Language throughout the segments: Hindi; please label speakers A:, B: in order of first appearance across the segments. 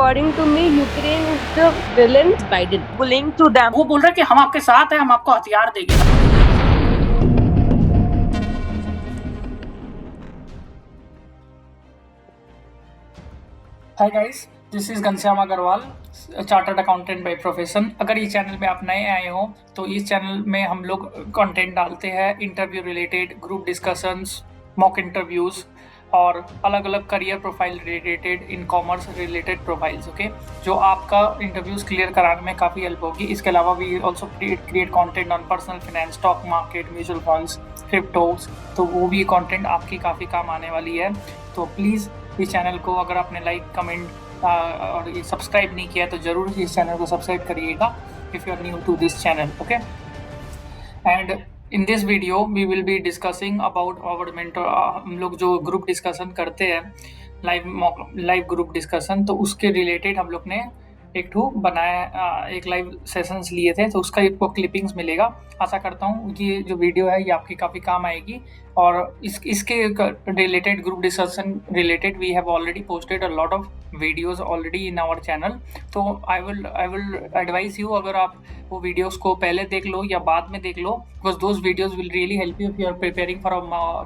A: According to me, Ukraine is the villain.
B: Biden.
A: Bullying to them.
C: वो बोल रहे कि हम आपके साथ हैं, हम आपको हथियार देंगे। Hi guys, this is Ghanshyam Agarwal, chartered accountant by profession. अगर इस चैनल में आप नए आए हो तो इस चैनल में हम लोग कंटेंट डालते हैं interview related, group discussions, mock interviews और अलग अलग career profile related, in commerce related profiles. Okay, जो आपका इंटरव्यूज क्लियर कराने में काफ़ी हेल्प होगी। इसके अलावा we also create content on personal finance, stock market, mutual funds, cryptos, तो वो भी कंटेंट आपकी काफ़ी काम आने वाली है। तो प्लीज़ इस चैनल को अगर आपने लाइक, कमेंट और ये सब्सक्राइब नहीं किया तो ज़रूर इस चैनल को सब्सक्राइब करिएगा if you are new to this channel. Okay, and in this video we will be discussing about our mentor. हम लोग जो ग्रुप डिस्कशन करते हैं, लाइव ग्रुप डिस्कशन, तो उसके रिलेटेड हम लोग ने एक ठू बनाया, एक लाइव सेशंस लिए थे, तो उसका एक क्लिपिंग्स मिलेगा। आशा करता हूँ कि ये जो वीडियो है ये आपकी काफ़ी काम आएगी। और इसके related, group discussion related, we have already posted a lot of videos already in our channel. तो आई विल एडवाइज यू, अगर आप वो वीडियोस को पहले देख लो या बाद में देख लो, because those videos will really help you if you are preparing for a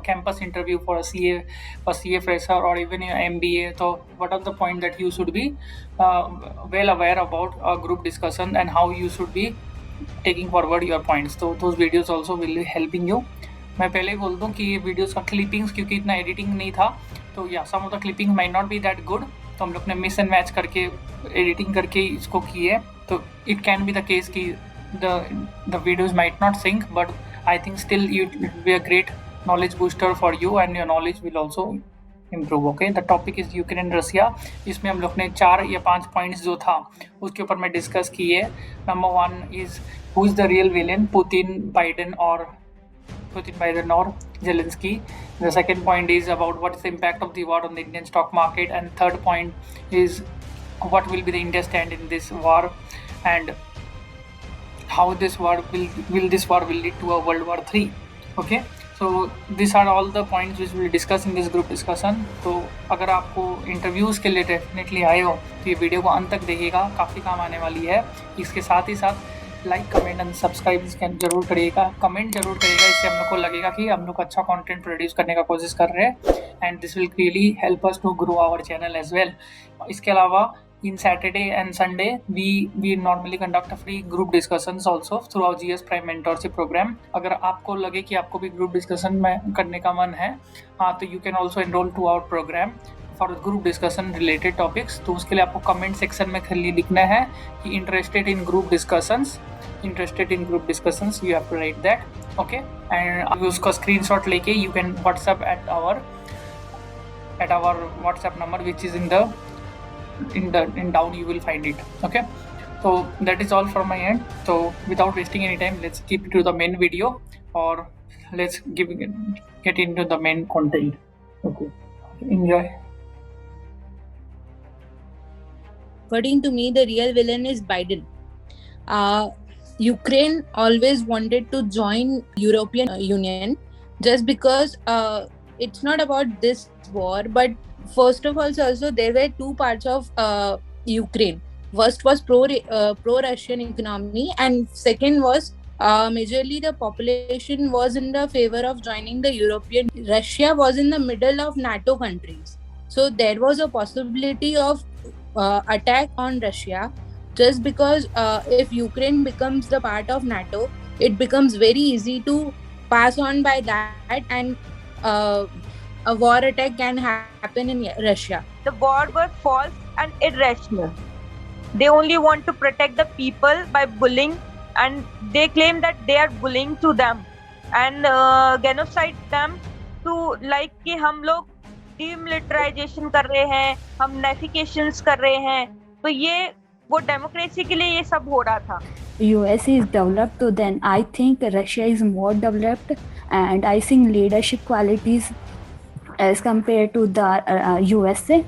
C: campus interview for a CA fresher और इवन एमबीए। तो what are the point that you should be well aware about a group discussion and how you should be taking forward your points. So those videos also will be helping you. मैं पहले ही बोल दूँ कि ये वीडियोस का क्लिपिंग्स, क्योंकि इतना एडिटिंग नहीं था, तो या some of the clipping might not be that good, तो हम लोग ने मिस एंड मैच करके एडिटिंग करके इसको किए। तो it can be the case कि the videos might not sync, but I think still it will be a great knowledge booster for you and your knowledge will also improve. Okay, the topic is Ukraine Russia. इसमें हम लोग ने 4 या 5 पॉइंट्स जो था उसके ऊपर मैं डिस्कस किए। Number 1 is who is the real villain, Putin, Biden और Zelensky. The second point is about what is the impact of the war on the Indian stock market, and third point is what will be the India stand in this war, and how this war will lead to a World War 3. Okay, so these are all the points which we will discuss in this group discussion. तो अगर आपको इंटरव्यूज़ के लिए डेफिनेटली आए हो तो ये वीडियो को अंत तक देखिएगा, काफ़ी काम आने वाली है। इसके साथ ही साथ लाइक, कमेंट एंड सब्सक्राइब जरूर करिएगा, कमेंट जरूर करिएगा, इससे हम लोग को लगेगा कि हम लोग अच्छा कंटेंट प्रोड्यूस करने का कोशिश कर रहे हैं, and this will really help us to grow our channel as well. इसके अलावा in Saturday and Sunday we normally conduct a free group discussions also through our GS prime mentorship programme. अगर आपको लगे कि आपको भी ग्रुप डिस्कशन में करने का मन है, तो you can also enrol to our programme for group discussion related topics. तो उसके लिए आपको कमेंट सेक्शन में खाली लिखना है कि interested in group discussions, you have to write that. Okay, and उसका स्क्रीनशॉट लेके you can WhatsApp at our WhatsApp number, which is in down you will find it. Okay, so that is all from my end. So without wasting any time, let's keep to the main video, or let's get into the main content. Okay, enjoy.
B: According to me, the real villain is Biden. Ukraine always wanted to join European Union just because it's not about this war, but first of all also there were two parts of Ukraine. First was pro-Russian economy, and second was majorly the population was in the favor of joining the European. Russia was in the middle of NATO countries, so there was a possibility of attack on Russia. Just because if Ukraine becomes the part of NATO, it becomes very easy to pass on by that, and a war attack can happen in Russia.
A: The war were false and irrational. They only want to protect the people by bullying, and they claim that they are bullying to them and genocide them to, like कि हम लोग demilitarization कर रहे हैं, हम nullifications कर रहे हैं। तो ये वो डेमोक्रेसी के लिए ये सब हो रहा था।
D: US is developed, so then I think Russia is more developed, and I think leadership qualities as compared to the USA.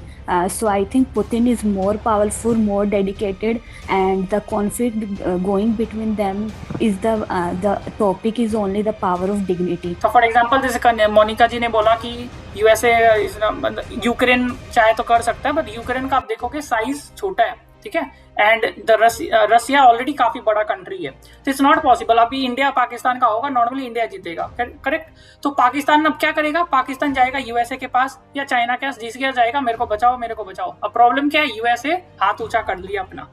D: So I think Putin is more powerful, more dedicated, and the conflict going between them is the topic is only the power of dignity.
C: तो फॉर एग्जांपल जैसे मोनिका जी ने बोला कि यूएसए यूक्रेन चाहे तो कर सकता है, बट यूक्रेन का आप देखोगे साइज छोटा है, ठीक है, एंड द रसिया ऑलरेडी काफी बड़ा कंट्री है, तो इट्स नॉट पॉसिबल। अभी इंडिया पाकिस्तान का होगा, नॉर्मली इंडिया जीतेगा, करेक्ट। तो पाकिस्तान अब क्या करेगा, पाकिस्तान जाएगा यूएसए के पास या चाइना के पास, जिसके जाएगा मेरे को बचाओ मेरे को बचाओ। अब प्रॉब्लम क्या है, यूएसए हाथ ऊंचा कर लिया, अपना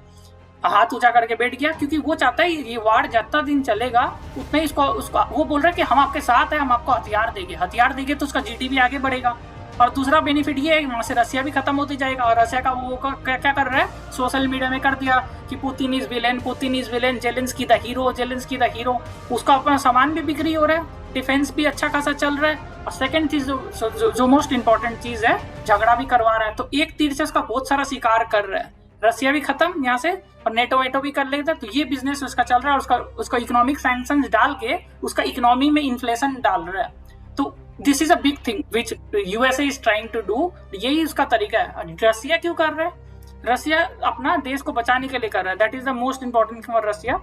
C: हाथ ऊंचा करके बैठ गया, क्योंकि वो चाहता है ये वार जितना दिन चलेगा उतना ही उसको वो बोल रहा है कि हम आपके साथ हैं, हम आपको हथियार देंगे तो उसका जीडीपी आगे बढ़ेगा। और दूसरा बेनिफिट ये है, वहां से रसिया भी खत्म होती जाएगा। और रसिया का वो क्या कर रहा है, सोशल मीडिया में कर दिया कि Putin is villain, Zelensky the hero. उसका अपना सामान भी बिक्री हो रहा है, डिफेंस भी अच्छा खासा चल रहा है। और सेकंड चीज जो मोस्ट इंपॉर्टेंट चीज है, झगड़ा भी करवा रहा है। तो एक तीर से उसका बहुत सारा शिकार कर रहा है। रसिया भी खत्म यहाँ से, और नेटो वेटो भी कर लेता, तो ये बिजनेस उसका चल रहा है। उसका इकोनॉमिक सैंक्शंस डाल के उसका इकोनॉमी में इन्फ्लेशन डाल रहा है। तो this is a big thing which USA is trying to do. यही उसका तरीका है। रसिया क्यों कर रहा है, रसिया अपना देश को बचाने के लिए कर रहा है। That is the most important for Russia.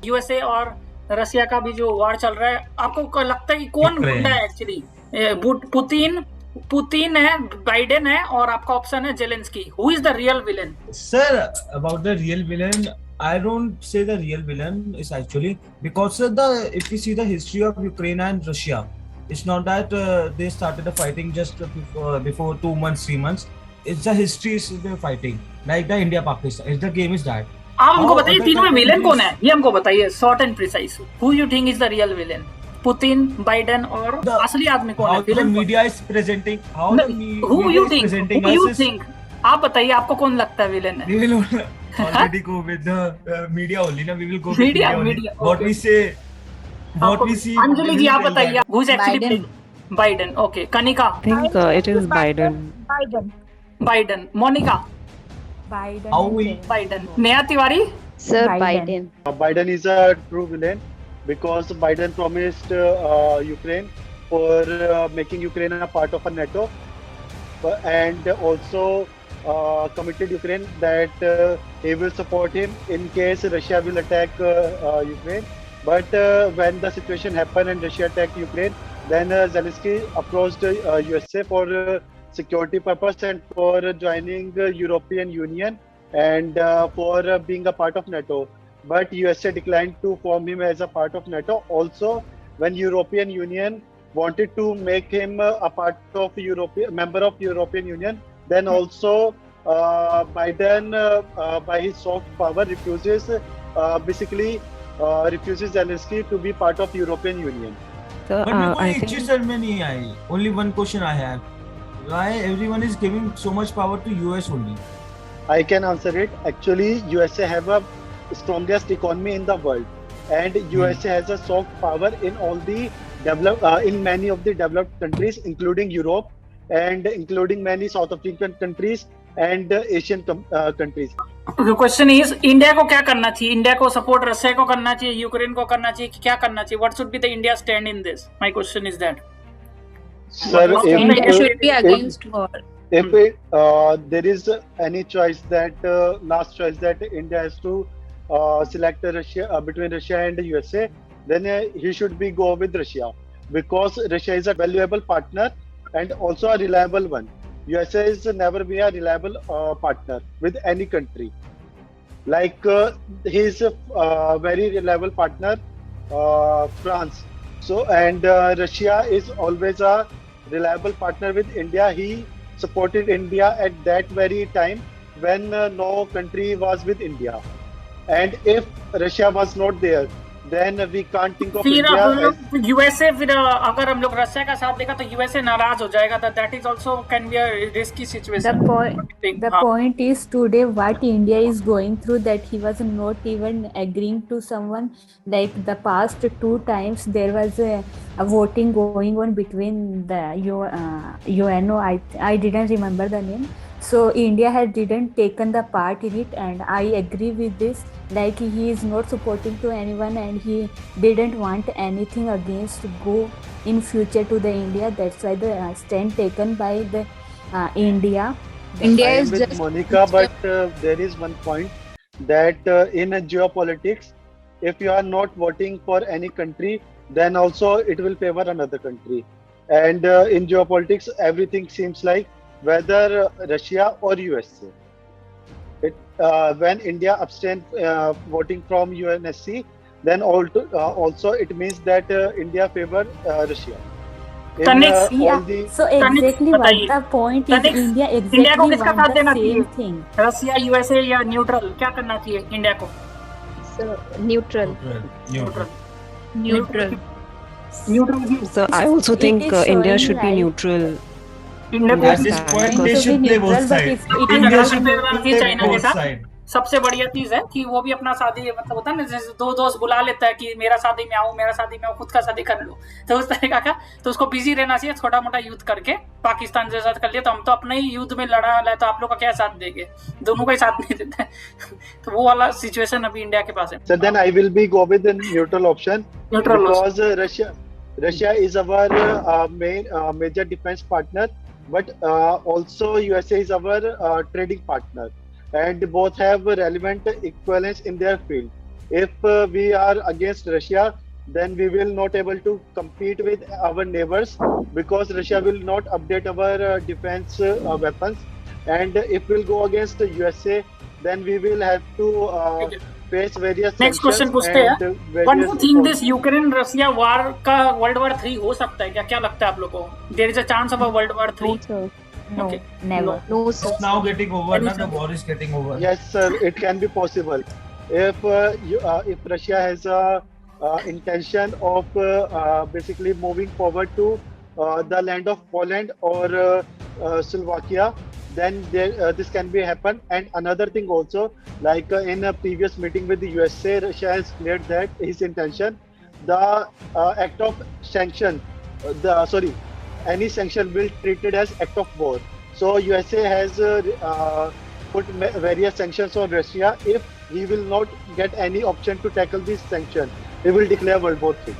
C: USA और रसिया का भी जो वार चल रहा है, आपको लगता है कि कौन गुंडा है एक्चुअली? पुतिन है, बाइडेन है, और आपका ऑप्शन है Zelensky. Who is the real villain?
E: Sir, about the real villain, I don't say the real villain is actually because if you see the history of Ukraine and Russia, it's not that they started the fighting just before 2 months, 3 months. It's the history is the fighting, like the India Pakistan. It's the game is that.
C: आप हमको बताइए तीनों में विलेन कौन है, ये हमको बताइए short and precise. Who you think is the real villain? Putin, Biden, और असली आदमी कौन है?
E: How the media is presenting? How the
C: Who
E: media
C: you
E: is
C: think?
E: presenting
C: Who you
E: us?
C: think? आप बताइए, आपको कौन लगता है विलेन है?
E: We will already go with the media only. Na, we will go with
C: Media,
E: only.
C: media,
E: What
C: okay.
E: we say, what we see.
C: Anjali जी आप बताइए, who is actually
B: Biden.
C: Biden? Okay, Kanika?
F: I think it is Biden.
C: Biden. Monica?
D: Biden.
E: How we
C: Biden. Neha Tiwari?
F: Sir
D: Biden.
F: Biden.
G: Biden is a true villain because Biden promised Ukraine for making Ukraine a part of a NATO, and also committed Ukraine that he will support him in case Russia will attack Ukraine. But when the situation happened and Russia attacked Ukraine, then Zelensky approached USA for security purpose and for joining European Union and for being a part of NATO. But USA declined to form him as a part of NATO. Also, when European Union wanted to make him a part of member of European Union, then also Biden, by his soft power, refuses Zelensky to be part of European Union.
F: So
E: But मेरे को
F: I
E: एक
F: think
E: चीज सर में नहीं आई. Only one question I have. Why everyone is giving so much power to US only?
G: I can answer it. Actually, USA have a strongest economy in the world, and USA has a soft power in all the in many of the developed countries, including Europe and including many South African countries and Asian countries.
C: The question is, India को क्या करना चाहिए? इंडिया को सपोर्ट रशिया को करना चाहिए, यूक्रेन को करना चाहिए, कि क्या करना चाहिए? What should be the India stand in this? My question is that.
G: Sir,
B: India should be against war.
G: if there is any choice that last choice that India has to select Russia between Russia and USA, then he should be go with Russia, because Russia is a valuable partner and also a reliable one. USA is never be a reliable partner with any country. Like he is a very reliable partner, France. So and Russia is always a reliable partner with India. He supported India at that very time when no country was with India. And if Russia was not there, then we can't think of
C: फिर
G: India
C: हम
G: as
C: लोग यूएसए, फिर अगर हम लोग रशिया का साथ देगा तो यूएसए नाराज हो जाएगा, तो that is also can be a risky
D: The
C: situation.
D: point is today what India is going through, that he was not even agreeing to someone. Like the past 2 times there was a voting going on between the UNO, I didn't remember the name, So India had didn't taken the part in it, and I agree with this. Like he is not supporting to anyone, and he didn't want anything against go in future to the India. That's why the stand taken by the India.
B: India
G: I
B: is
G: am with
B: just
G: Monica, but there is one point that in geopolitics, if you are not voting for any country, then also it will favor another country. And in geopolitics, everything seems like whether Russia or USA. When India abstain voting from UNSC, then also it means that India favor Russia. In
C: Taniks,
G: all
D: Yeah.
G: the
D: So exactly what
C: बताइए।
D: the point is,
C: Taniks,
D: India
C: India को
D: exactly
C: किसका
D: want
C: साथ
D: the
C: देना
D: same
C: चाहिए?
D: thing.
C: रसिया, यूएसए या न्यूट्रल? क्या करना चाहिए इंडिया को?
H: So neutral.
E: Neutral.
B: neutral.
C: Neutral भी
F: So I also
D: It
F: think
D: is
F: India
D: showing
F: should be
D: like
F: neutral.
C: India
F: in
C: को
E: At
F: this
E: this
F: time
E: point,
D: going
E: they
F: because
D: to be
E: should play both
D: neutral, but
E: sides.
D: if it
E: India
D: is
E: should
C: थी
E: play
C: चाइना के
E: both
C: साथ।
E: sides.
C: सबसे बढ़िया चीज है कि वो भी अपना शादी मतलब होता है ना, जैसे दो दोस्त बुला लेता है कि मेरा शादी में आओ, मेरा शादी में आओ, खुद का शादी कर लो, तो उस तरीका का। तो उसको बिजी रहना चाहिए, छोटा मोटा युद्ध करके पाकिस्तान के साथ कर लिया, तो हम तो अपने ही युद्ध में लड़ा है, तो आप लोग का क्या साथ देंगे? दोनों का ही साथ नहीं देते। तो वो वाला सिचुएशन अभी इंडिया के पास है।
G: So then I will be go with the neutral option
C: neutral
G: because Russia is our major defense partner, but also USA is our trading partner, and both have relevant equivalence in their field. If we are against Russia, then we will not able to compete with our neighbors because Russia will not update our defense weapons, and if we'll go against the USA, then we will have to face various
C: next question
G: sanctions
C: पूछते हैं,
G: and
C: what do
G: various
C: think this Ukraine Russia war का वर्ल्ड वॉर 3 हो सकता है क्या? क्या लगता है आप लोगों को? There is a chance of a world war 3?
D: no, sir. No,
C: Okay.
D: never.
H: No, sir.
E: It's now getting over.
C: Any
E: Now the
C: sense?
E: war is getting over.
G: Yes, sir, it can be possible. If Russia has a intention of basically moving forward to the land of Poland or Slovakia, then this can be happen. And another thing also, like in a previous meeting with the USA, Russia has cleared that his intention, the act of sanction, any sanction will treated as act of war. So USA has put various sanctions on Russia. If he will not get any option to tackle this sanction, he will declare World War III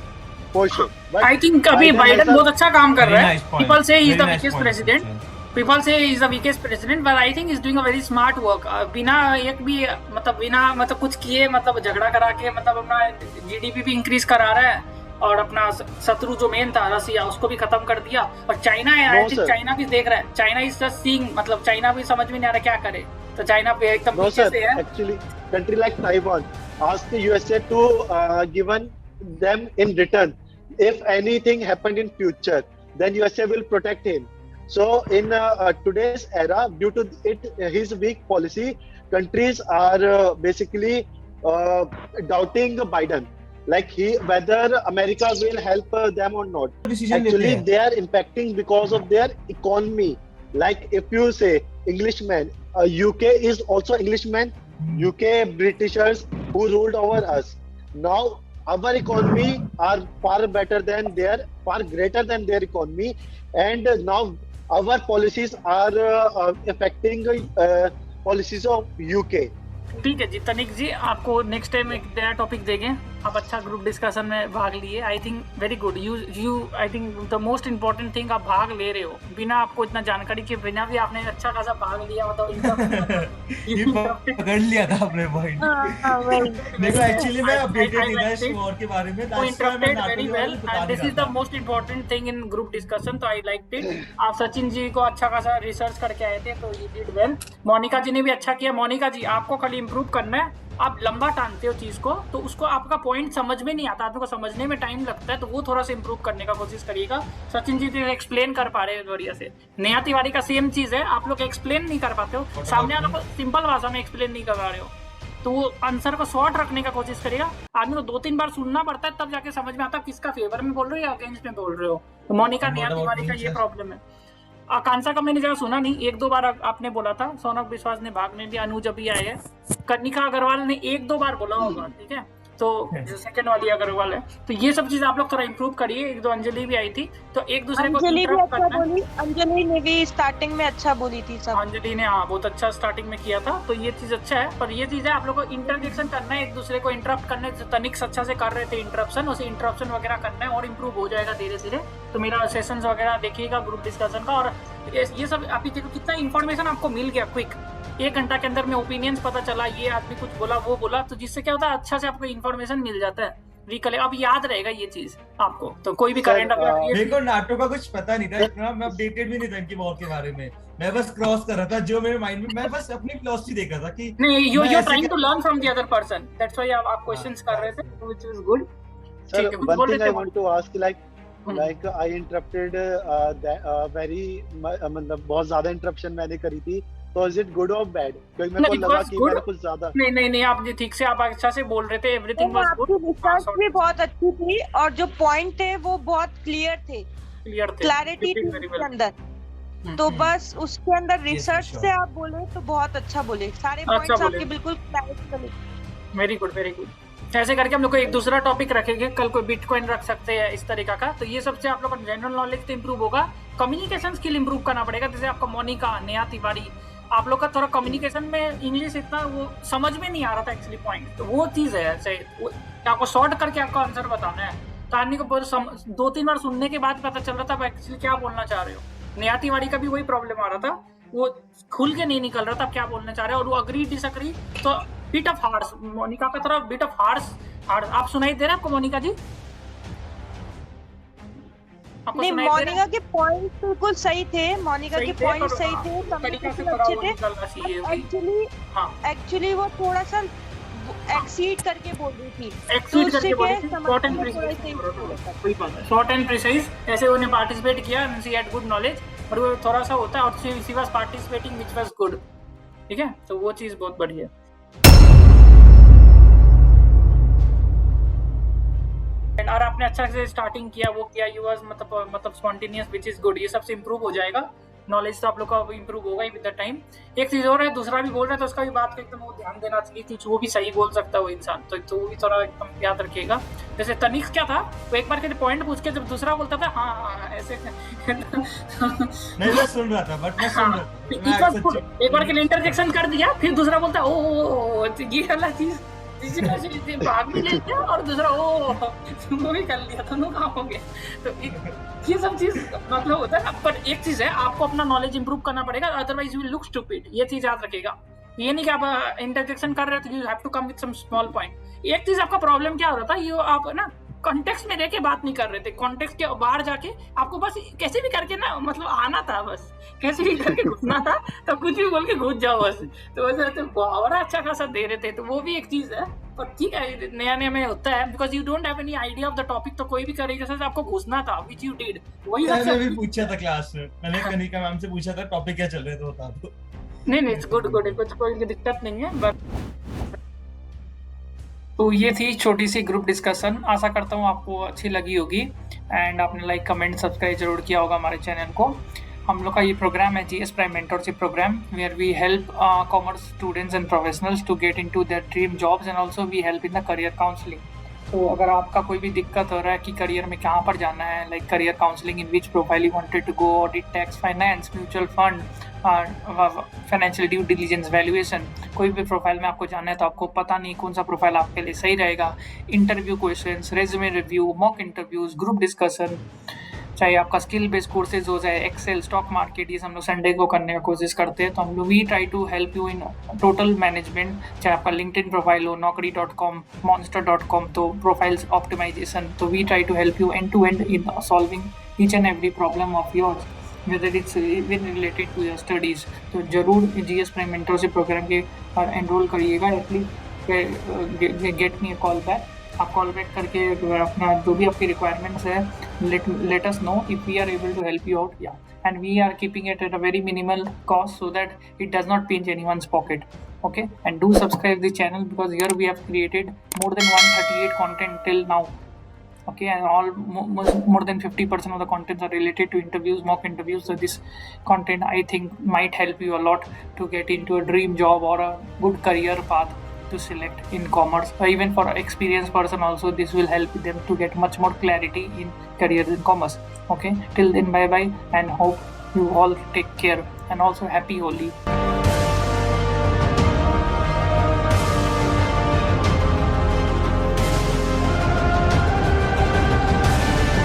G: for sure. But
C: I think अभी
G: Biden
C: बाइडन
G: has a-
C: बहुत अच्छा काम कर
E: Very
C: रहा है।
E: nice point.
C: पीपल से ही is the
E: Very nice
C: weakest
E: point,
C: president,
E: Sachin.
C: People से is the weakest president, but I think is doing a very smart work. बिना एक भी मतलब कुछ किए, मतलब झगड़ा करा के, मतलब अपना जीडीपी भी इंक्रीज करा रहा है, और अपना शत्रु जो मेन था रसिया, उसको भी खत्म कर दिया। और चाइना है, आई
G: No,
C: थिंक
G: sir.
C: चाइना भी देख रहा है, चाइना इज जस्ट सीइंग, मतलब चाइना भी समझ में नहीं आ रहा क्या करे, तो चाइना पे एकदम
G: No,
C: पीछे
G: sir.
C: से है।
G: Actually, country like Taiwan asked the USA to given them in return. If anything happened in future, then USA will protect him. So in today's era, due to his weak policy, countries are basically doubting Biden. Like whether America will help them or not.
E: Decision
G: Actually,
E: लेते हैं.
G: they are impacting because of their economy. Like if you say Englishman, UK is also Englishman. UK Britishers who ruled over us. Now our economy are far better than far greater than their economy, and now our policies are affecting policies of UK.
C: ठीक है जी, तनिक जी आपको नेक्स्ट टाइम एक नया टॉपिक देंगे। आप अच्छा ग्रुप डिस्कशन में भाग लिए, I think very good. You I think the most important thing, आप भाग ले रहे हो बिना आपको इतना जानकारी के बिना भी आपने अच्छा खासा भाग लिया, मतलब
E: ये पकड़ लिया था आपने पॉइंट। देखो एक्चुअली मैं अपडेटेड नहीं था इस वॉर के बारे में।
C: So
E: लास्ट टाइम मैं
C: interrupted very
E: नाटो के
C: well,
E: बारे में बता
C: and this
E: नहीं
C: is
E: रहा
C: the
E: था।
C: most important thing in group discussion, तो I liked it। आप सचिन जी को अच्छा खासा रिसर्च करके आए थे, तो you did well। मोनिका जी ने भी अच्छा किया। मोनिका जी आपको खाली इम्प्रूव करना है, आप लंबा टानते हो चीज को, तो उसको आपका पॉइंट समझ में नहीं आता, आपको समझने में टाइम लगता है, तो वो थोड़ा सा इम्प्रूव करने का कोशिश करिएगा। सचिन जी तो एक्सप्लेन कर पा रहे हैं बढ़िया से। नेहा तिवारी का सेम चीज है, आप लोग एक्सप्लेन नहीं कर पाते हो, सामने वालों को सिंपल भाषा में एक्सप्लेन नहीं कर पा रहे हो, तो वो आंसर को शॉर्ट रखने का कोशिश करिएगा। आदमी को 2-3 बार सुनना पड़ता है, तब जाके समझ में आता है किसका फेवर में बोल रहे हो या अगेंस्ट में बोल रहे हो। तो मोनिका नेहा तिवारी का ये प्रॉब्लम है। आकांक्षा का मैंने जगह सुना नहीं, 1-2 बार आपने बोला था। सौनक विश्वास ने भाग में भी, अनुज अभी आए हैं, कनिका अग्रवाल ने 1-2 बार बोला होगा, ठीक है। तो जो सेकंड वाली अग्रवाल है, तो ये सब चीज आप लोग थोड़ा इंप्रूव करिए। एक दो अंजलि भी आई थी, तो एक दूसरे को
A: अंजलि भी
C: इंटरप्ट
A: अच्छा
C: करना है।
A: बोली, अंजलि ने भी स्टार्टिंग में अच्छा बोली थी सब।
C: अंजलि ने हाँ बहुत अच्छा स्टार्टिंग में किया था, तो ये चीज अच्छा है। पर ये चीज है आप लोग को इंटरजेक्शन करना है, एक दूसरे को इंटरप्ट करने। जो तनिक अच्छा से कर रहे थे इंटरप्शन, उसे इंटरप्शन वगैरह करना है और इम्प्रूव हो जाएगा धीरे धीरे। तो मेरा सेशंस वगैरह देखिएगा ग्रुप डिस्कशन का, और ये सब आप ही देखो कितना इन्फॉर्मेशन आपको मिल गया क्विक। 1 घंटा के अंदर में ओपिनियंस पता चला, ये आदमी कुछ बोला वो बोला, तो जिससे क्या होता है अच्छा से आपको इन्फॉर्मेशन मिल जाता है, रिकले अब याद रहेगा ये चीज आपको। तो कोई भी
G: सर,
C: करेंट
E: मेरे को नाटो का कुछ पता नहीं था इतना, मैं अपडेटेड भी नहीं था इनकी वॉर के बारे में। मैं बस क्रॉस कर रहा था जो मेरे माइंड में, मैं बस अपनी फिलॉसफी देख रहा था कि
C: नहीं,
E: मैं
C: यू
E: ऐसे
C: ट्राइंग टू
E: क्या-
C: learn from the other person, that's why आप क्वेश्चंस कर रहे थे, व्हिच इज गुड।
G: Sir,
C: ठीक है, कुछ
G: one
C: बोल
G: thing
C: रहे
G: I
C: थे।
G: want to ask, like I interrupted very मतलब बहुत ज्यादा इंटरप्शन मैंने करी थी, तो इज इट गुड और बैड? क्योंकि मेरे को
C: नहीं, it
G: लगा
C: was
G: कि
C: good.
G: मैंने कुछ ज्यादा
C: नहीं, आप जी ठीक से आप अच्छा से बोल रहे थे, एवरीथिंग वाज
A: आपकी
C: गुड,
A: रिसर्च भी बहुत अच्छी थी और जो पॉइंट थे वो बहुत क्लियर थे,
C: क्लियर थे,
A: क्लैरिटी थी
C: वेरी
A: उसके अंदर। तो बस उसके अंदर रिसर्च
E: sure.
A: से आप बोले तो बहुत अच्छा बोले, सारे
C: अच्छा
A: पॉइंट्स
C: बोले।
A: आपके बिल्कुल clarity.
C: Very good, very good. ऐसे करके हम लोग को एक दूसरा टॉपिक रखेंगे, कल कोई बिटकॉइन रख सकते हैं इस तरीका का। तो ये सबसे आप लोग का जनरल नॉलेज तो इंप्रूव होगा, कम्युनिकेशन स्किल इंप्रूव करना पड़ेगा। जैसे आपका मोनिका, नेहा तिवारी, आप लोग का थोड़ा कम्युनिकेशन में इंग्लिश इतना वो समझ में नहीं आ रहा था एक्चुअली पॉइंट, तो वो चीज है ऐसे आपको शॉर्ट करके आपका आंसर बताना है। कहानी को 2-3 बार सुनने के बाद पता चल रहा था एक्चुअली क्या बोलना चाह रहे हो। नेहा तिवारी का भी वही प्रॉब्लम आ रहा था, वो खुल के नहीं निकल रहा था क्या बोलना चाह रहे हो, और वो अग्री डिसअग्री, तो बिट ऑफ हार्श। मोनिका का तरफ बिट ऑफ हार्श। आप सुनाई दे रहे हैं आपको मोनिका जी? आपको
A: नहीं,
C: सुनाई दे रहा
A: मोनिका के पॉइंट बिल्कुल सही थे, मोनिका के पॉइंट सही थे,
C: तरीका से
A: कम्युनिकेशन
C: थोड़ा
A: अच्छे
C: वो
A: थे।
C: निकलना चाहिए होगी।
A: एक्चुअली वो थोड़ा सा एक्सीड करके बोल रही थी,
C: एक्सीड
A: उससे
C: करके बोली
A: क्या
C: थी,
A: समझ
C: शॉर्ट एंड
A: में थोड़ा
C: प्रिसाइज
A: सा
C: बोल रहा था। वही बात है, शॉर्ट एंड प्रिसाइज। ऐसे उन्हें पार्टिसिपेट किया and she had good knowledge, और वो थोड़ा सा होता है, और she was participating which was good. ठीक है, तो वो चीज बहुत बढ़िया है। और आपने अच्छा से स्टार्टिंग किया, वो किया, यू वाज मतलब स्पॉन्टेनियस, व्हिच इज गुड। ये सबसे इंप्रूव हो जाएगा, नॉलेज तो आप लोग का इंप्रूव होगा ही विद द टाइम। एक चीज और है, दूसरा भी बोल रहा है तो उसका भी बात का एकदम वो ध्यान देना चाहिए कि वो भी सही बोल सकता है वो इंसान, तो वो भी थोड़ा एकदम याद रखिएगा। जैसे तनिक क्या था, वो एक बार के पॉइंट पूछ के जब दूसरा बोलता था हाँ ऐसे
E: नहीं, मैं सुन रहा था, बट मैं सुन रहा था।
C: एक बार के लिए इंटरजेक्शन कर दिया, फिर दूसरा बोलता ओ ये वाला चीज भाग भी ले लिया, और दूसरा वो भी कर लिया, दोनों काम हो गए। तो ये सब चीज मतलब होता है। पर एक चीज है, आपको अपना नॉलेज इंप्रूव करना पड़ेगा, otherwise you will look stupid. ये चीज याद रखिएगा। ये नहीं कि आप इंटरजेक्शन कर रहे हो तो you have to come with some small point. एक चीज आपका प्रॉब्लम क्या हो रहा था, ये आप ना कॉन्टेक्स्ट में रह के बात नहीं कर रहे थे, कॉन्टेक्स्ट के बाहर जाके आपको बस कैसे भी करके ना मतलब आना था, बस कैसे भी करके घुसना था, तो कुछ भी बोल के घुस जाओ बस। तो वैसे मुहावरा अच्छा खासा दे रहे थे, तो वो भी एक चीज है। पर ठीक है, नया नया में होता है, because you don't have any idea of the topic, तो कोई भी करेगा जैसे आपको घुसना था, व्हिच यू डिड। वही
E: मैंने भी पूछा था क्लास में, मैंने कनिका मैम से पूछा था टॉपिक क्या चल रहे थे, बता दो।
C: नहीं, इट्स गुड, कुछ कोई दिक्कत नहीं है। बट तो ये थी छोटी सी ग्रुप डिस्कशन, आशा करता हूँ आपको अच्छी लगी होगी, एंड आपने लाइक कमेंट सब्सक्राइब जरूर किया होगा हमारे चैनल को। हम लोग का ये प्रोग्राम है GS prime mentorship programme, where we help commerce students and professionals to get into their dream jobs, and also we help in the career counselling. तो अगर आपका कोई भी दिक्कत हो रहा है कि करियर में कहाँ पर जाना है, like career counselling in which profile you wanted to go, audit, tax, finance, mutual fund, financial due diligence, valuation, कोई भी प्रोफाइल में आपको जाना है तो आपको पता नहीं कौन सा प्रोफाइल आपके लिए सही रहेगा, interview questions, resume review, mock interviews, group discussion, चाहे आपका स्किल बेस्ड कोर्सेज हो जाए, एक्सेल, स्टॉक मार्केट, ये हम लोग संडे को करने का कोशिश करते हैं। तो हम लोग we try to help you in total management, चाहे आपका लिंक्डइन प्रोफाइल हो, naukri.com, monster.com, तो प्रोफाइल्स ऑप्टिमाइजेशन, तो we try to help you end to end in solving each and every problem of yours, whether it's even related to your studies। तो जरूर जीएस प्राइम मेंटरशिप प्रोग्राम के एनरोल करिएगा, at least get me a call back. आप कॉल बैक करके अपना जो भी आपकी रिक्वायरमेंट्स है let us know if we are able to help you out, and we are keeping it at a very minimal cost so that it does not pinch anyone's pocket. Okay, and do subscribe the channel because here we have created more than 138 content till now. Okay, and all more than 50% of the contents are related to interviews, mock interviews. So this content I think might help you a lot to get into a dream job or a good career path. to select in commerce, or even for experienced person also, this will help them to get much more clarity in career in commerce. Okay, till then, bye bye, and hope you all take care, and also happy Holi.